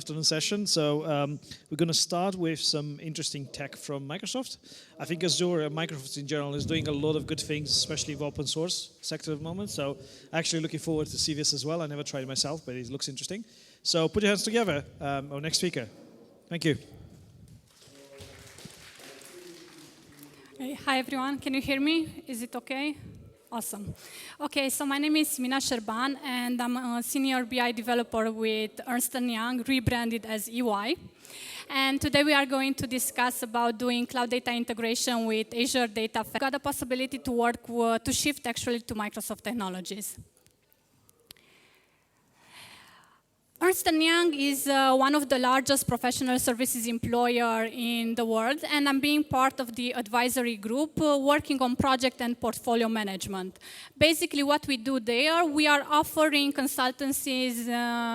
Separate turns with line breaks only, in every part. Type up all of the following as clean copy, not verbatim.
afternoon session. So we're going to start with some interesting tech from Microsoft. I think Azure and Microsoft in general is doing a lot of good things, especially in the open source sector at the moment. So actually looking forward to see this as well. I never tried it myself, but it looks interesting. So put your hands together. Our next speaker. Thank you.
Hi everyone, can you hear me? Is it okay? Awesome. Okay, so my name is Mina Sherban and I'm a senior BI developer with Ernst & Young, rebranded as EY. And today we are going to discuss about doing cloud data integration with Azure Data Factory. Got the possibility to work to shift actually to Microsoft technologies. Ernst & Young is one of the largest professional services employer in the world, and I'm being part of the advisory group working on project and portfolio management. Basically what we do there, we are offering consultancies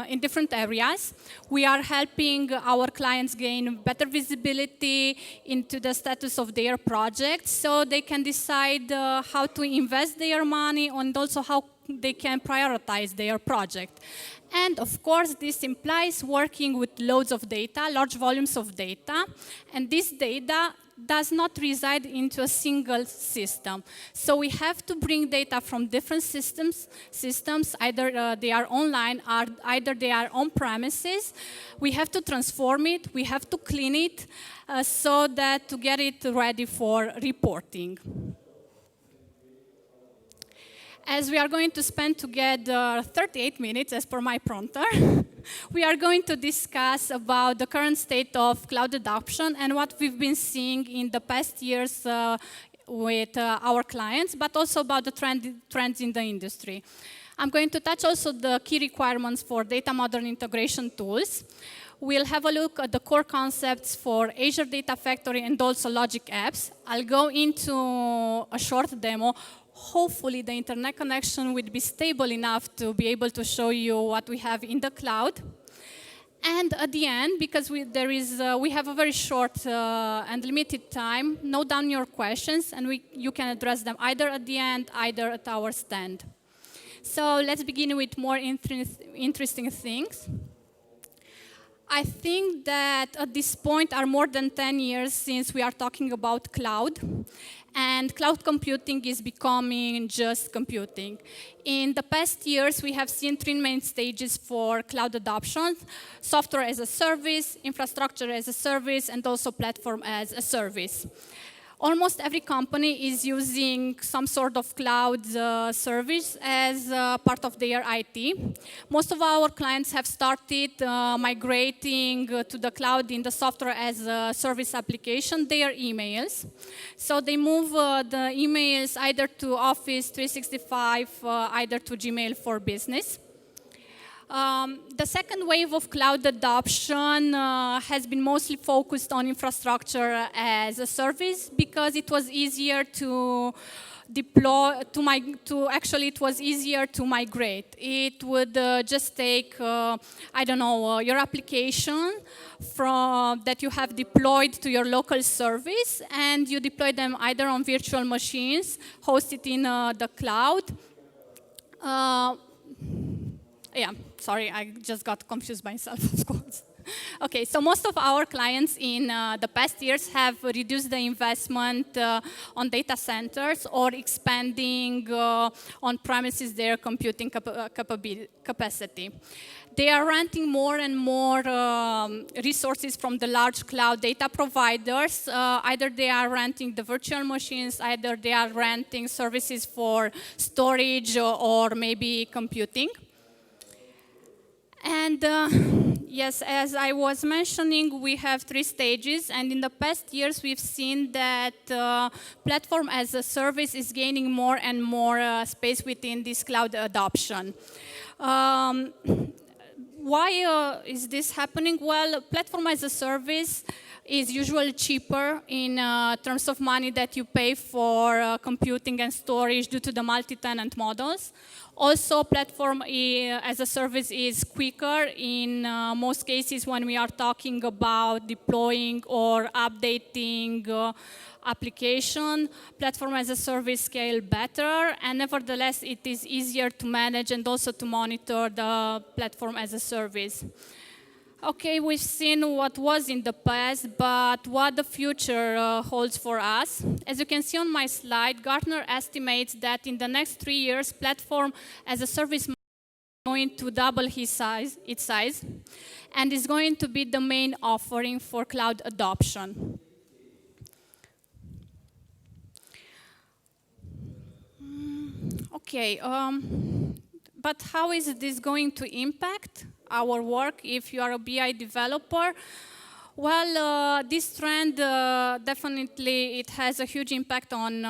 in different areas. We are helping our clients gain better visibility into the status of their projects so they can decide how to invest their money and also how they can prioritize their project. And of course, this implies working with loads of data, large volumes of data, and this data does not reside into a single system. So we have to bring data from different systems either they are online or either they are on premises. We have to transform it, we have to clean it so that to get it ready for reporting. As we are going to spend together 38 minutes, as per my prompter, we are going to discuss about the current state of cloud adoption and what we've been seeing in the past years with our clients, but also about the trends in the industry. I'm going to touch also the key requirements for data modern integration tools. We'll have a look at the core concepts for Azure Data Factory and also Logic Apps. I'll go into a short demo. Hopefully the internet connection will be stable enough to be able to show you what we have in the cloud. And at the end, because we have a very short and limited time, note down your questions and you can address them either at the end, either at our stand. So let's begin with more interesting things. I think that at this point are more than 10 years since we are talking about cloud. And cloud computing is becoming just computing. In the past years, we have seen three main stages for cloud adoption: software as a service, infrastructure as a service, and also platform as a service. Almost every company is using some sort of cloud service as part of their IT. Most of our clients have started migrating to the cloud in the software as a service application, their emails. So they move the emails either to Office 365, either to Gmail for Business. The second wave of cloud adoption has been mostly focused on infrastructure as a service because it was easier to deploy, it was easier to migrate. It would just take, I don't know, your application that you have deployed to your local service, and you deploy them either on virtual machines, hosted in the cloud. Yeah, sorry, I just got confused myself, of course. Okay, so most of our clients in the past years have reduced the investment on data centers or expanding on premises their computing capacity. They are renting more and more resources from the large cloud data providers. Either they are renting the virtual machines, either they are renting services for storage or maybe computing. And yes, as I was mentioning, we have three stages, and in the past years we've seen that platform as a service is gaining more and more space within this cloud adoption. Why is this happening? Well, platform as a service is usually cheaper in terms of money that you pay for computing and storage due to the multi-tenant models. Also, platform as a service is quicker in most cases when we are talking about deploying or updating application. Platform as a service scale better, and nevertheless it is easier to manage and also to monitor the platform as a service. Okay, we've seen what was in the past, but what the future holds for us. As you can see on my slide, Gartner estimates that in the next 3 years, platform as a service is going to double its size, and is going to be the main offering for cloud adoption. Okay, but how is this going to impact our work if you are a BI developer? Well, this trend definitely it has a huge impact on,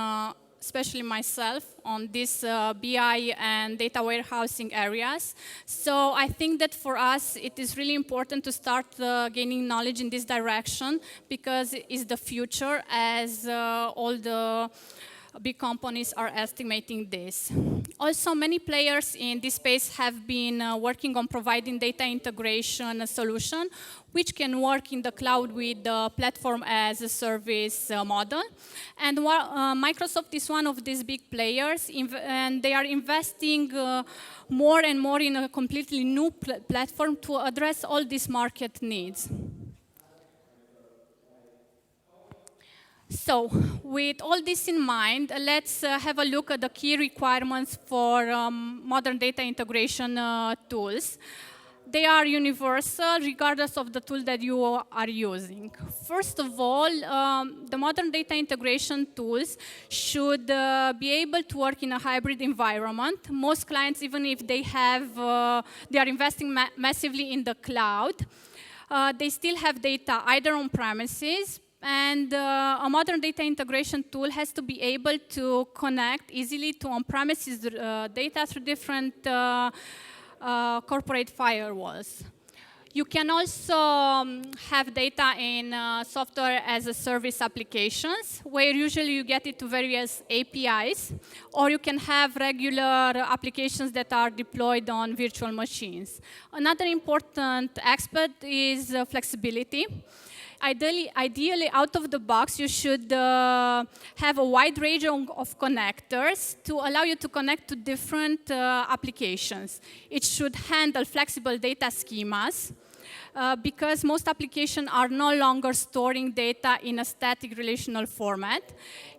especially myself, on this BI and data warehousing areas. So I think that for us it is really important to start gaining knowledge in this direction because it is the future, as all the big companies are estimating this. Also, many players in this space have been working on providing data integration solution, which can work in the cloud with the platform as a service model. And Microsoft is one of these big players, and they are investing more and more in a completely new platform to address all these market needs. So, with all this in mind, let's have a look at the key requirements for modern data integration tools. They are universal, regardless of the tool that you are using. First of all, the modern data integration tools should be able to work in a hybrid environment. Most clients, even if they are investing massively in the cloud, they still have data either on premises, and a modern data integration tool has to be able to connect easily to on-premises data through different corporate firewalls. You can also have data in software as a service applications, where usually you get it to various APIs, or you can have regular applications that are deployed on virtual machines. Another important aspect is flexibility. Ideally, out of the box, you should have a wide range of connectors to allow you to connect to different applications. It should handle flexible data schemas because most applications are no longer storing data in a static relational format.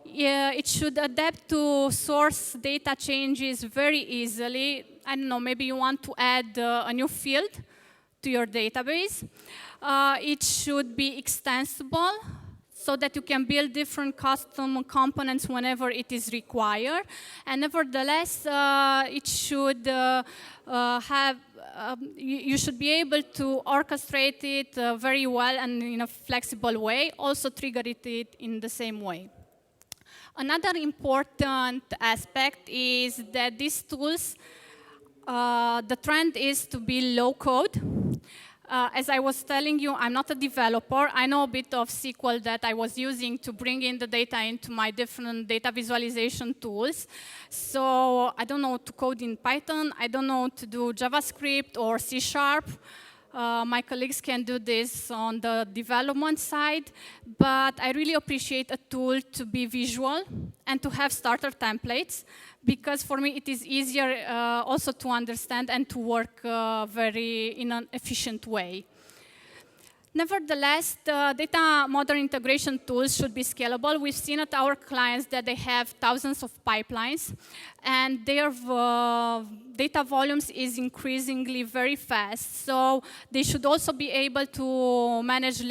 It should adapt to source data changes very easily. I don't know, maybe you want to add a new field to your database. It should be extensible so that you can build different custom components whenever it is required. And nevertheless, it should you should be able to orchestrate it very well and in a flexible way, also trigger it in the same way. Another important aspect is that these tools, the trend is to be low code. As I was telling you, I'm not a developer. I know a bit of SQL that I was using to bring in the data into my different data visualization tools. So I don't know to code in Python. I don't know to do JavaScript or C#. My colleagues can do this on the development side, but I really appreciate a tool to be visual and to have starter templates, because for me it is easier also to understand and to work in an efficient way. Nevertheless, the data modern integration tools should be scalable. We've seen at our clients that they have thousands of pipelines, and their data volumes is increasingly very fast. So they should also be able to manage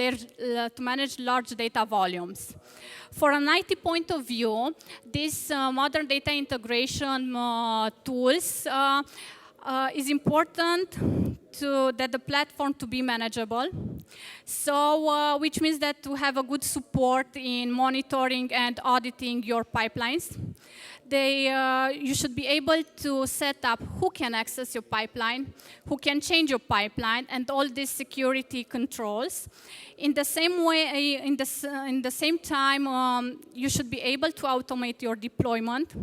large data volumes. For an IT point of view, these modern data integration tools is important that the platform to be manageable. So, which means that to have a good support in monitoring and auditing your pipelines. You should be able to set up who can access your pipeline, who can change your pipeline, and all these security controls. In the same way, in the same time, you should be able to automate your deployment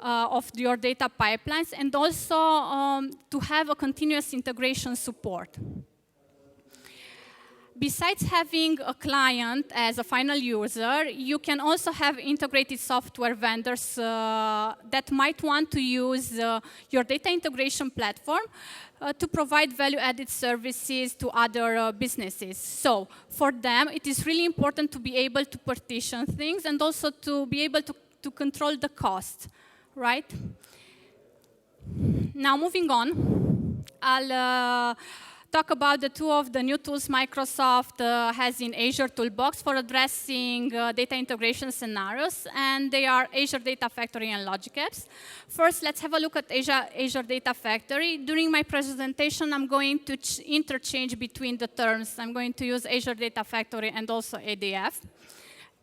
of your data pipelines, and also to have a continuous integration support. Besides having a client as a final user, you can also have integrated software vendors that might want to use your data integration platform to provide value-added services to other businesses. So for them, it is really important to be able to partition things and also to be able to control the cost, right? Now moving on, I'll talk about the two of the new tools Microsoft has in Azure Toolbox for addressing data integration scenarios, and they are Azure Data Factory and Logic Apps. First, let's have a look at Azure Data Factory. During my presentation, I'm going to interchange between the terms. I'm going to use Azure Data Factory and also ADF.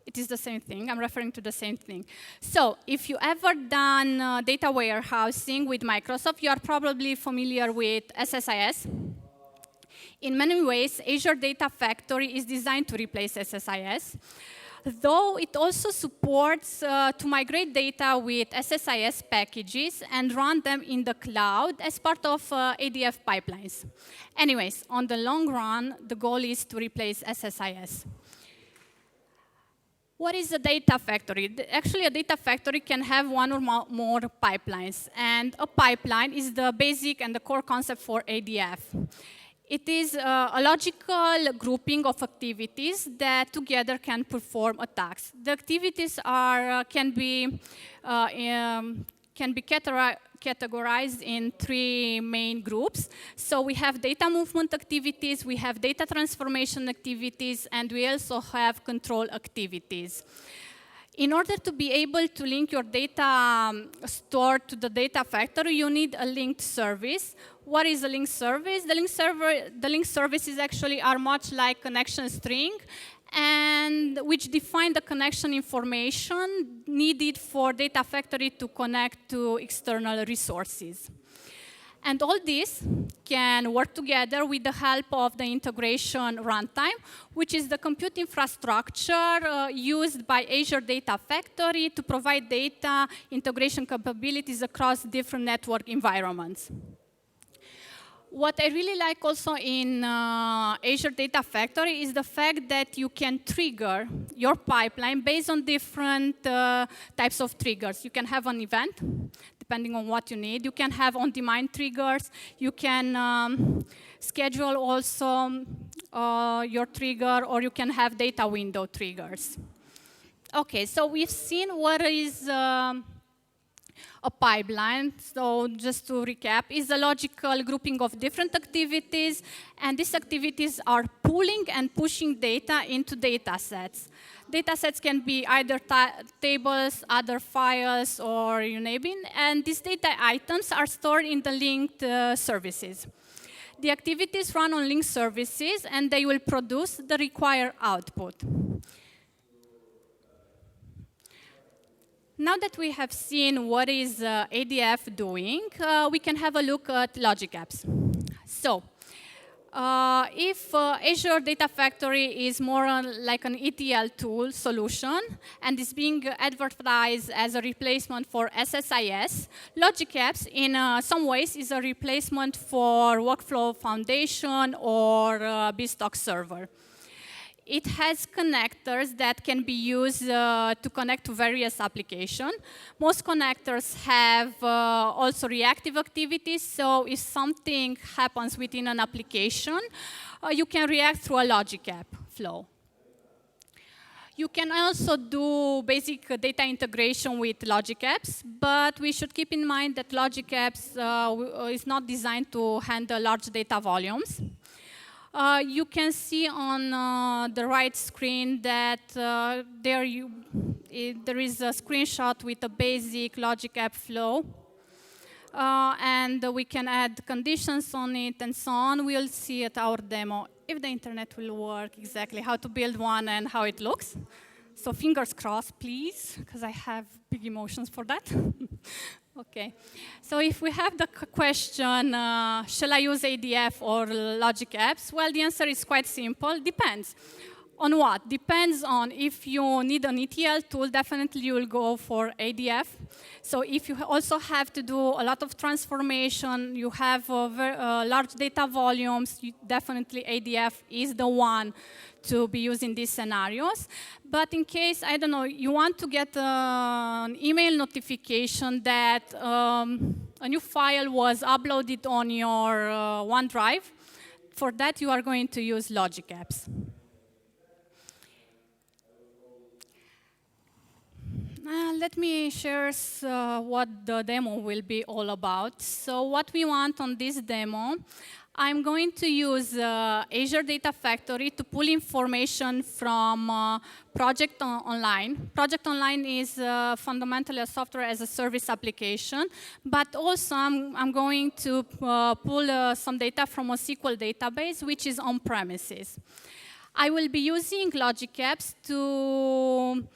It is the same thing. I'm referring to the same thing. So if you ever done data warehousing with Microsoft, you are probably familiar with SSIS. In many ways, Azure Data Factory is designed to replace SSIS, though it also supports to migrate data with SSIS packages and run them in the cloud as part of ADF pipelines. Anyways, on the long run, the goal is to replace SSIS. What is a data factory? Actually, a data factory can have one or more pipelines, and a pipeline is the basic and the core concept for ADF. It is a logical grouping of activities that together can perform a task. The activities can be categorized in three main groups. So we have data movement activities, we have data transformation activities, and we also have control activities. In order to be able to link your data stored to the data factory, you need a linked service. What is a linked service? The linked services actually are much like connection string, and which define the connection information needed for data factory to connect to external resources. And all this can work together with the help of the integration runtime, which is the compute infrastructure used by Azure Data Factory to provide data integration capabilities across different network environments. What I really like also in Azure Data Factory is the fact that you can trigger your pipeline based on different types of triggers. You can have an event, depending on what you need. You can have on-demand triggers. You can schedule also your trigger, or you can have data window triggers. Okay, so we've seen what is a pipeline. So just to recap, is a logical grouping of different activities, and these activities are pulling and pushing data into data sets. Data sets can be either tables, other files, or you name it, and these data items are stored in the linked services. The activities run on linked services, and they will produce the required output. Now that we have seen what is ADF doing, we can have a look at Logic Apps. So, if Azure Data Factory is more like an ETL tool solution and is being advertised as a replacement for SSIS, Logic Apps in some ways is a replacement for Workflow Foundation or BizTalk Server. It has connectors that can be used to connect to various applications. Most connectors have also reactive activities, so if something happens within an application, you can react through a Logic App flow. You can also do basic data integration with Logic Apps, but we should keep in mind that Logic Apps is not designed to handle large data volumes. You can see on the right screen that there is a screenshot with a basic Logic App flow. And we can add conditions on it and so on. We'll see at our demo if the internet will work exactly how to build one and how it looks. So fingers crossed, please, because I have big emotions for that. Okay, so if we have the question, shall I use ADF or Logic Apps? Well, the answer is quite simple, depends. On what? Depends on if you need an ETL tool, definitely you will go for ADF. So if you also have to do a lot of transformation, you have large data volumes, definitely ADF is the one to be used in these scenarios. But in case, I don't know, you want to get an email notification that a new file was uploaded on your OneDrive, for that you are going to use Logic Apps. Let me share what the demo will be all about. So what we want on this demo, I'm going to use Azure Data Factory to pull information from Project Online. Project Online is fundamentally a software as a service application, but also I'm going to pull some data from a SQL database, which is on premises. I will be using Logic Apps to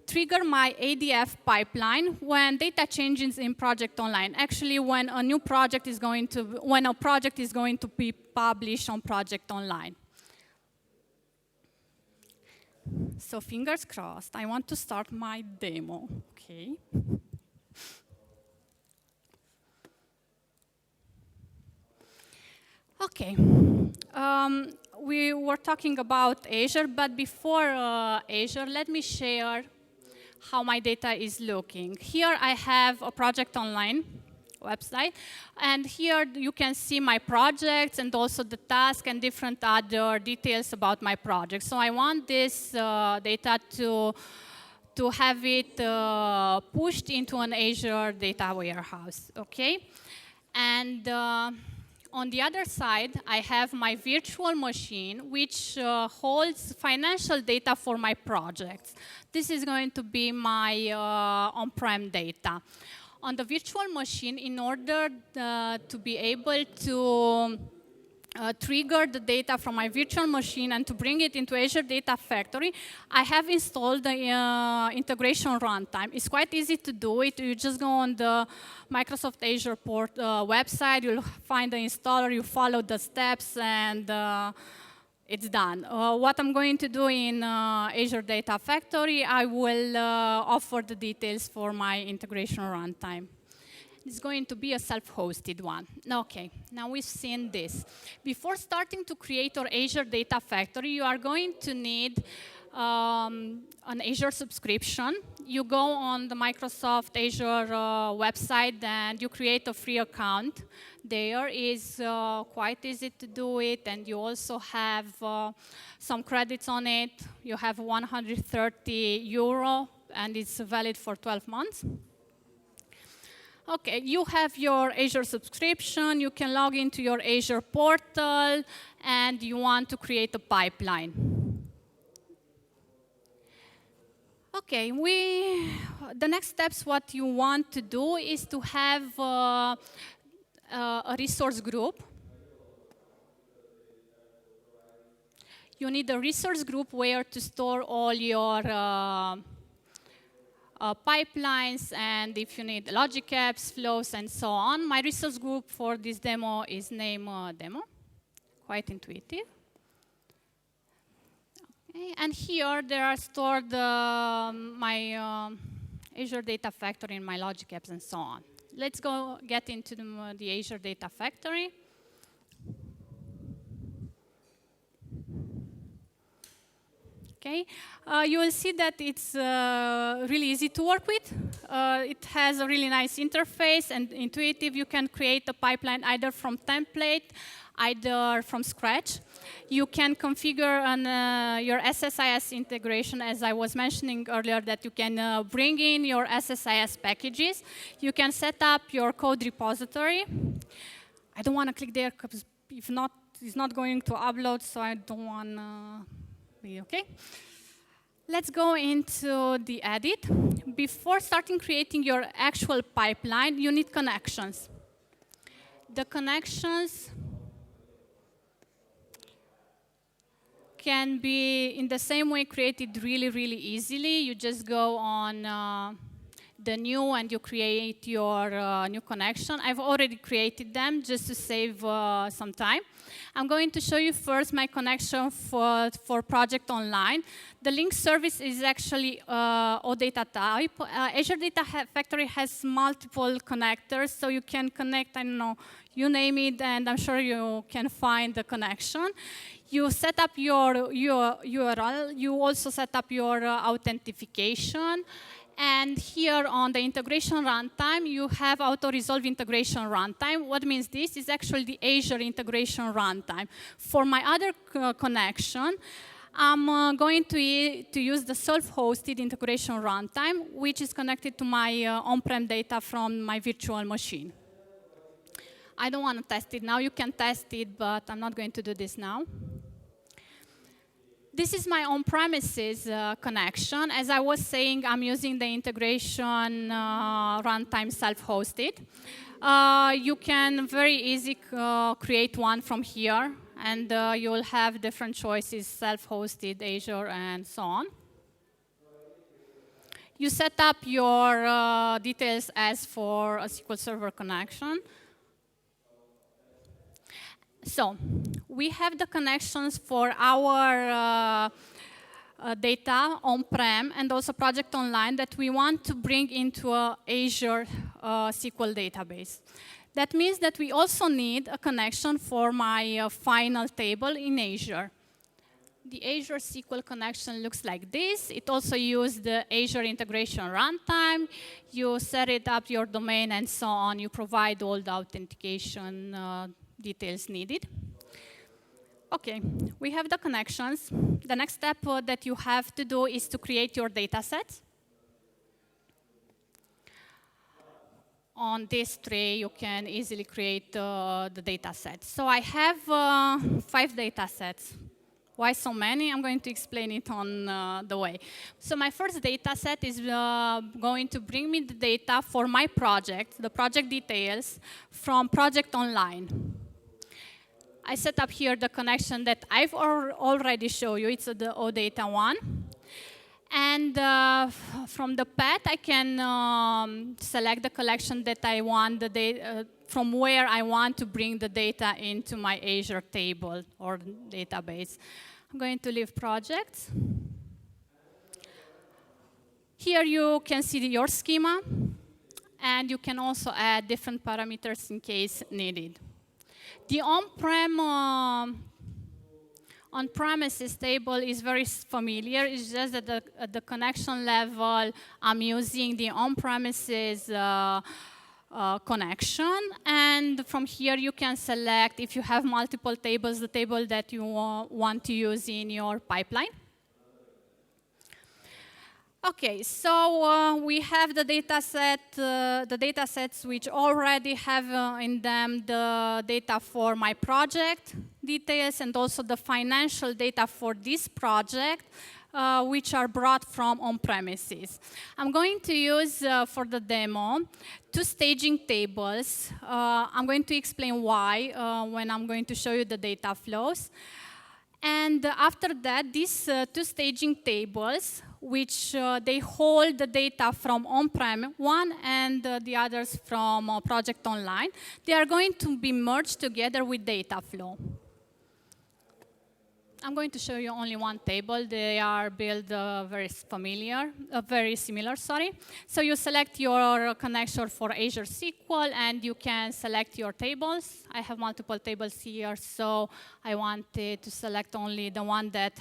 trigger my ADF pipeline when data changes in Project Online. Actually, when a new project is going to, when a project is going to be published on Project Online. So fingers crossed, I want to start my demo, okay? Okay, we were talking about Azure, but before Azure, let me share how my data is looking. Here I have a Project Online website, and here you can see my projects and also the task and different other details about my project. So I want this data to have it pushed into an Azure data warehouse, okay? And on the other side, I have my virtual machine, which holds financial data for my projects. This is going to be my on-prem data. On the virtual machine, in order to be able to trigger the data from my virtual machine and to bring it into Azure Data Factory, I have installed the integration runtime. It's quite easy to do it. You just go on the Microsoft Azure website, you'll find the installer, you follow the steps, and it's done. What I'm going to do in Azure Data Factory, I will offer the details for my integration runtime. It's going to be a self-hosted one. Okay, now we've seen this. Before starting to create your Azure Data Factory, you are going to need an Azure subscription. You go on the Microsoft Azure website and you create a free account. There is quite easy to do it, and you also have some credits on it. You have 130 euro, and it's valid for 12 months. Okay, you have your Azure subscription, you can log into your Azure portal, and you want to create a pipeline. Okay, the next steps, what you want to do is to have a resource group. You need a resource group where to store all your pipelines, and if you need logic apps, flows, and so on. My resource group for this demo is named demo. Quite intuitive. Okay. And here there are stored my Azure Data Factory and my logic apps and so on. Let's go get into the Azure Data Factory. Okay. You will see that it's really easy to work with. It has a really nice interface and intuitive. You can create a pipeline either from template, either from scratch. You can configure your SSIS integration, as I was mentioning earlier, that you can bring in your SSIS packages. You can set up your code repository. I don't want to click there because if not, it's not going to upload, so I don't want to. Okay, let's go into the edit. Before starting creating your actual pipeline, you need connections. The connections can be in the same way created really, really easily. You just go on the new and you create your new connection. I've already created them just to save some time. I'm going to show you first my connection for Project Online. The link service is actually OData type. Azure Data Factory has multiple connectors, so you can connect, I don't know, you name it, and I'm sure you can find the connection. You set up your URL. You also set up your authentication. And here on the integration runtime, you have auto-resolve integration runtime. What means this is actually the Azure integration runtime. For my other connection, I'm going to use the self-hosted integration runtime, which is connected to my on-prem data from my virtual machine. I don't want to test it now. You can test it, but I'm not going to do this now. This is my on-premises connection. As I was saying, I'm using the integration runtime self-hosted. You can very easily create one from here, and you'll have different choices, self-hosted, Azure, and so on. You set up your details as for a SQL Server connection. So we have the connections for our data on-prem and also Project Online that we want to bring into an Azure SQL database. That means that we also need a connection for my final table in Azure. The Azure SQL connection looks like this. It also uses the Azure integration runtime. You set it up, your domain, and so on. You provide all the authentication details needed. Okay, we have the connections. The next step that you have to do is to create your data sets. On this tray, you can easily create the data sets. So I have 5 data sets. Why so many? I'm going to explain it on the way. So my first data set is going to bring me the data for my project, the project details, from Project Online. I set up here the connection that I've already shown you. It's the OData one. And from the path, I can select the collection that I want, the data, from where I want to bring the data into my Azure table or database. I'm going to leave projects. Here you can see your schema, and you can also add different parameters in case needed. The on-premises table is very familiar. It's just that at the connection level, I'm using the on-premises connection. And from here, you can select, if you have multiple tables, the table that you want to use in your pipeline. Okay, so we have the data sets which already have in them the data for my project details and also the financial data for this project, which are brought from on-premises. I'm going to use, for the demo, 2 staging tables. I'm going to explain why when I'm going to show you the data flows. And after that, these 2 staging tables, which they hold the data from on-prem, one and the others from Project Online, they are going to be merged together with data flow. I'm going to show you only one table. They are built very similar. So you select your connection for Azure SQL, and you can select your tables. I have multiple tables here, so I wanted to select only the one that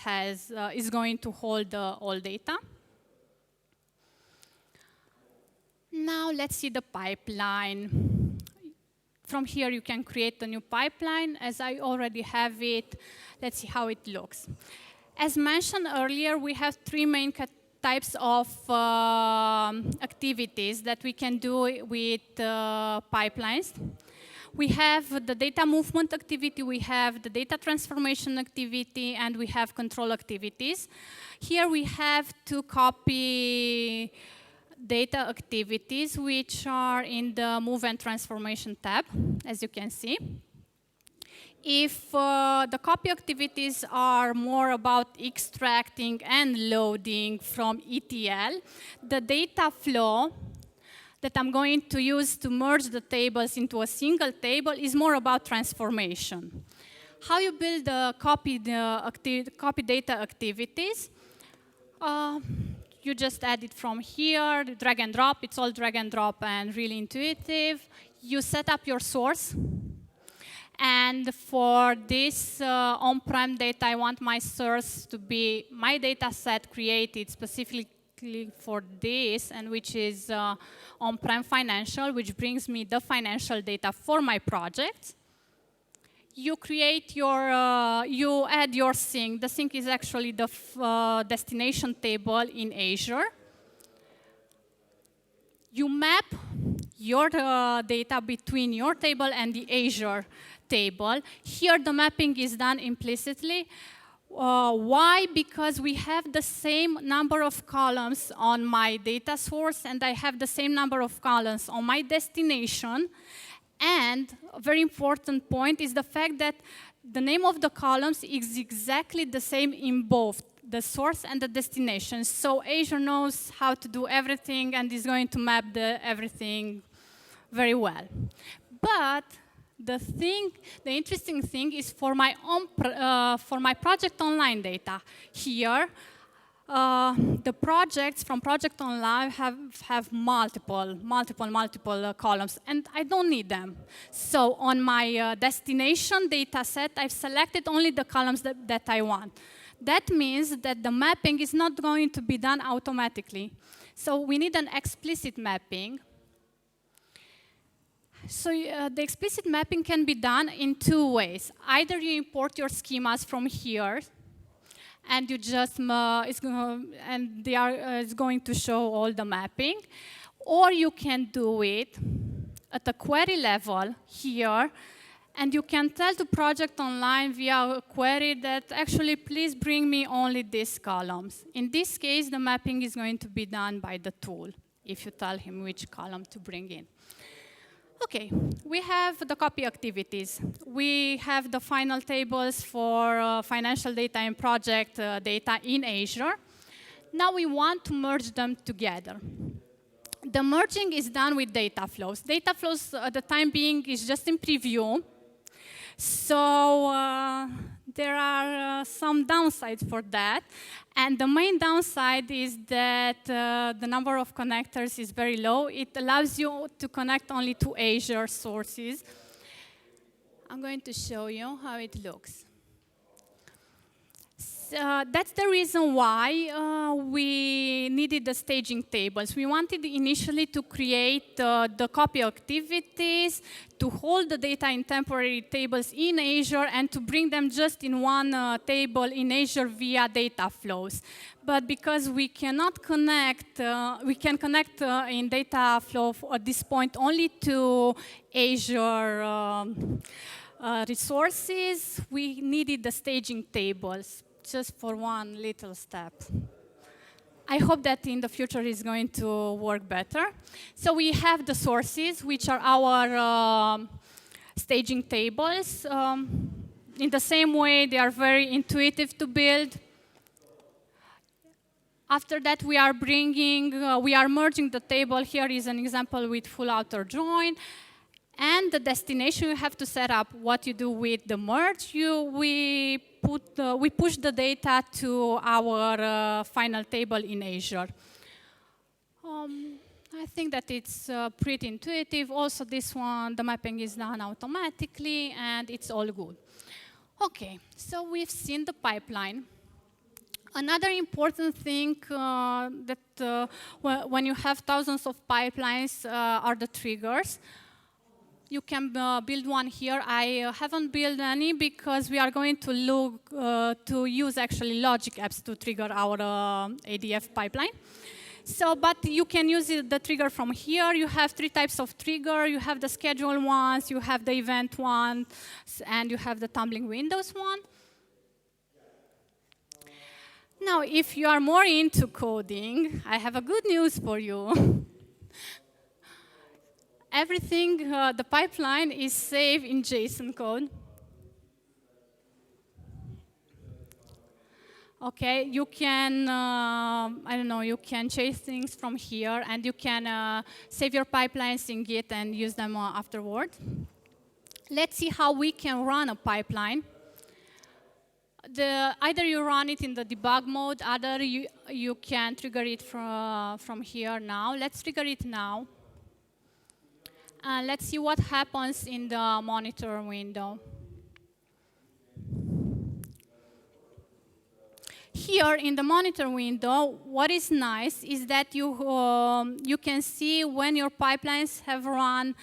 is going to hold all data. Now let's see the pipeline. From here, you can create a new pipeline. As I already have it, let's see how it looks. As mentioned earlier, we have 3 main types of activities that we can do with pipelines. We have the data movement activity, we have the data transformation activity, and we have control activities. Here we have to copy data activities, which are in the Move and Transformation tab, as you can see. If the copy activities are more about extracting and loading from ETL, the data flow that I'm going to use to merge the tables into a single table is more about transformation. How you build copy data activities. You just add it from here, drag and drop. It's all drag and drop and really intuitive. You set up your source. And for this on-prem data, I want my source to be my data set created specifically for this, and which is on-prem financial, which brings me the financial data for my project. You create your, you add your sink. The sink is actually the destination table in Azure. You map your data between your table and the Azure table. Here, the mapping is done implicitly. Why? Because we have the same number of columns on my data source, and I have the same number of columns on my destination. And a very important point is the fact that the name of the columns is exactly the same in both the source and the destination. So Azure knows how to do everything and is going to map everything very well. But the interesting thing is for my project online data. Here, the projects from Project Online have multiple columns, and I don't need them. So on my destination data set, I've selected only the columns that I want. That means that the mapping is not going to be done automatically. So we need an explicit mapping. So the explicit mapping can be done in two ways. Either you import your schemas from here, and you just it's going to show all the mapping, or you can do it at the query level here, and you can tell to Project Online via a query that actually please bring me only these columns. In this case, the mapping is going to be done by the tool if you tell him which column to bring in. Okay, we have the copy activities. We have the final tables for financial data and project data in Azure. Now we want to merge them together. The merging is done with data flows. Data flows at the time being is just in preview. So there are some downsides for that. And the main downside is that the number of connectors is very low. It allows you to connect only to Azure sources. I'm going to show you how it looks. That's the reason why we needed the staging tables. We wanted initially to create the copy activities, to hold the data in temporary tables in Azure, and to bring them just in one table in Azure via data flows. But because we cannot connect, we can connect in data flow at this point only to Azure resources, we needed the staging tables just for one little step. I hope that in the future is going to work better. So we have the sources, which are our staging tables. In the same way, they are very intuitive to build. After that, we are merging the table. Here is an example with full outer join. And the destination, you have to set up what you do with the merge. We push the data to our final table in Azure. I think that it's pretty intuitive. Also, this one, the mapping is done automatically, and it's all good. OK, so we've seen the pipeline. Another important thing that when you have thousands of pipelines are the triggers. You can build one here. I haven't built any because we are going to look to use actually logic apps to trigger our ADF pipeline. So, but you can use the trigger from here. You have three types of trigger. You have the schedule ones, you have the event ones, and you have the tumbling windows one. Now, if you are more into coding, I have a good news for you. Everything, the pipeline is saved in JSON code. Okay, you can, I don't know, you can chase things from here, and you can save your pipelines in Git and use them afterward. Let's see how we can run a pipeline. Either you run it in the debug mode, either you can trigger it from here now. Let's trigger it now. And let's see what happens in the monitor window. Here in the monitor window, what is nice is that you can see when your pipelines have run,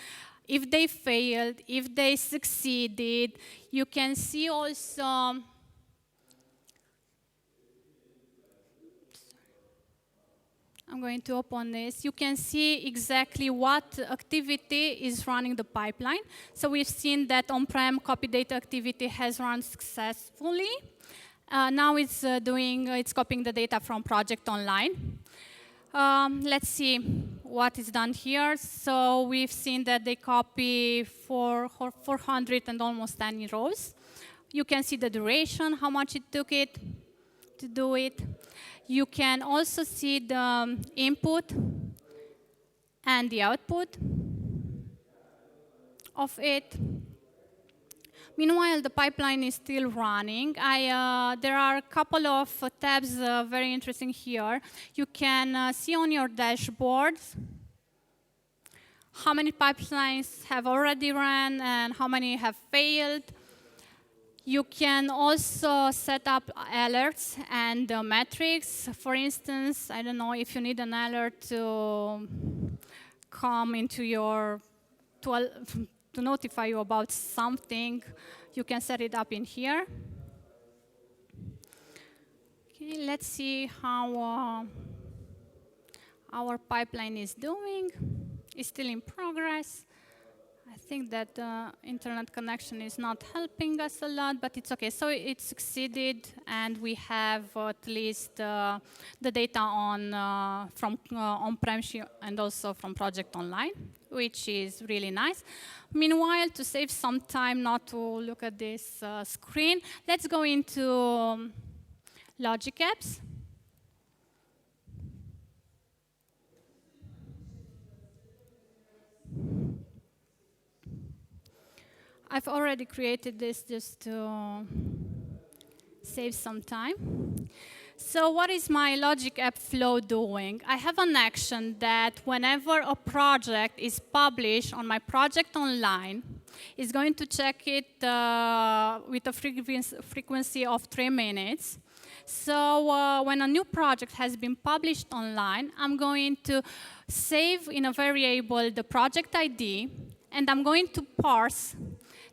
if they failed, if they succeeded. You can see also, I'm going to open this. You can see exactly what activity is running the pipeline. So we've seen that on-prem copy data activity has run successfully. Now it's copying the data from project online. Let's see what is done here. So we've seen that they copy 400 and almost 10 rows. You can see the duration, how much it took it to do it. You can also see the input and the output of it. Meanwhile, the pipeline is still running. There are a couple of tabs very interesting here. You can see on your dashboard how many pipelines have already run and how many have failed. You can also set up alerts and metrics. For instance, I don't know if you need an alert to come into your to notify you about something, you can set it up in here. Okay, let's see how our pipeline is doing. It's still in progress. I think that the internet connection is not helping us a lot, but it's okay. So it succeeded, and we have at least the data from on-prem and also from Project Online, which is really nice. Meanwhile, to save some time not to look at this screen, let's go into Logic Apps. I've already created this just to save some time. So what is my Logic App flow doing? I have an action that whenever a project is published on my project online, it's going to check it with a frequency of 3 minutes. So when a new project has been published online, I'm going to save in a variable the project ID, and I'm going to parse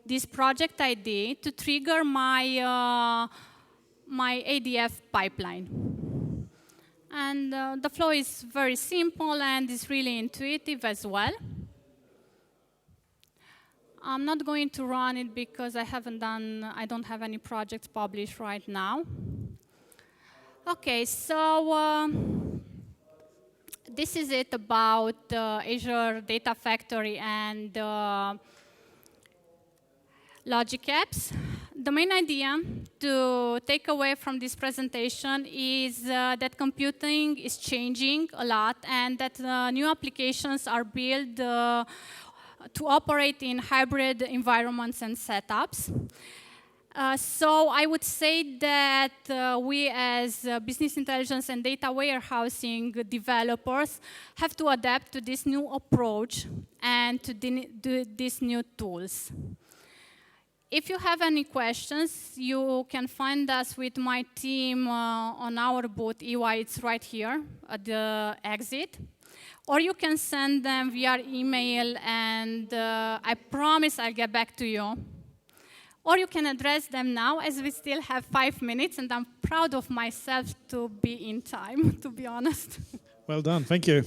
this project ID to trigger my my ADF pipeline. And the flow is very simple and is really intuitive as well. I'm not going to run it because I don't have any projects published right now. Okay, so this is it about Azure Data Factory and Logic Apps. The main idea to take away from this presentation is that computing is changing a lot and that new applications are built to operate in hybrid environments and setups. So I would say that we as business intelligence and data warehousing developers have to adapt to this new approach and to these new tools. If you have any questions, you can find us with my team on our booth. EY, it's right here at the exit. Or you can send them via email, and I promise I'll get back to you. Or you can address them now, as we still have 5 minutes, and I'm proud of myself to be in time, to be honest.
Well done, thank you.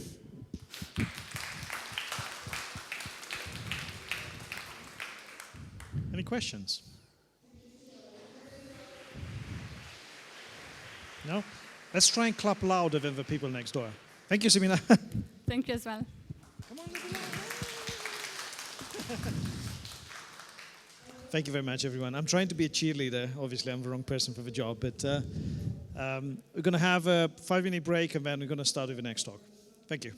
Any questions? No? Let's try and clap louder than the people next door. Thank you, Simina.
Thank you as well.
Come on, Thank you very much, everyone. I'm trying to be a cheerleader. Obviously, I'm the wrong person for the job, but We're going to have a 5-minute break, and then we're going to start with the next talk. Thank you.